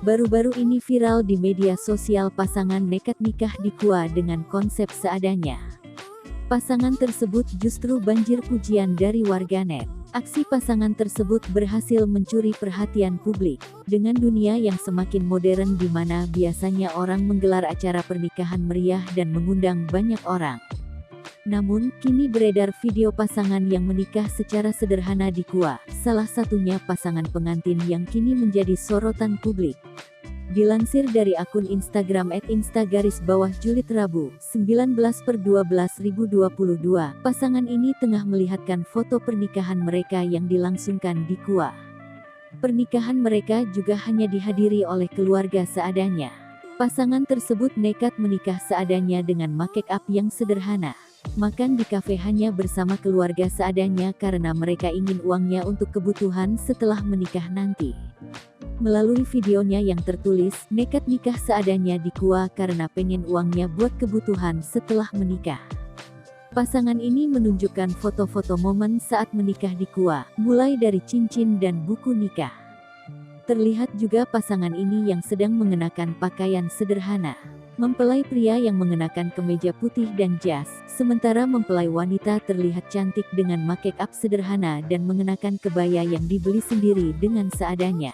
Baru-baru ini viral di media sosial pasangan nekat nikah di Goa dengan konsep seadanya. Pasangan tersebut justru banjir pujian dari warganet. Aksi pasangan tersebut berhasil mencuri perhatian publik, dengan dunia yang semakin modern di mana biasanya orang menggelar acara pernikahan meriah dan mengundang banyak orang. Namun, kini beredar video pasangan yang menikah secara sederhana di Goa, salah satunya pasangan pengantin yang kini menjadi sorotan publik. Dilansir dari akun Instagram @insta_Julit Rabu, 19/12/2022, pasangan ini tengah melihatkan foto pernikahan mereka yang dilangsungkan di Goa. Pernikahan mereka juga hanya dihadiri oleh keluarga seadanya. Pasangan tersebut nekat menikah seadanya dengan make up yang sederhana. Makan di kafe hanya bersama keluarga seadanya karena mereka ingin uangnya untuk kebutuhan setelah menikah nanti. Melalui videonya yang tertulis, nekat nikah seadanya di Goa karena pengen uangnya buat kebutuhan setelah menikah. Pasangan ini menunjukkan foto-foto momen saat menikah di Goa, mulai dari cincin dan buku nikah. Terlihat juga pasangan ini yang sedang mengenakan pakaian sederhana. Mempelai pria yang mengenakan kemeja putih dan jas, sementara mempelai wanita terlihat cantik dengan make up sederhana dan mengenakan kebaya yang dibeli sendiri dengan seadanya.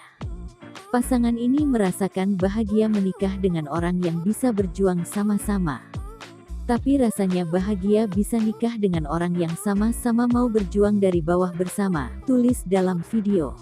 Pasangan ini merasakan bahagia menikah dengan orang yang bisa berjuang sama-sama. Tapi rasanya bahagia bisa nikah dengan orang yang sama-sama mau berjuang dari bawah bersama, tulis dalam video.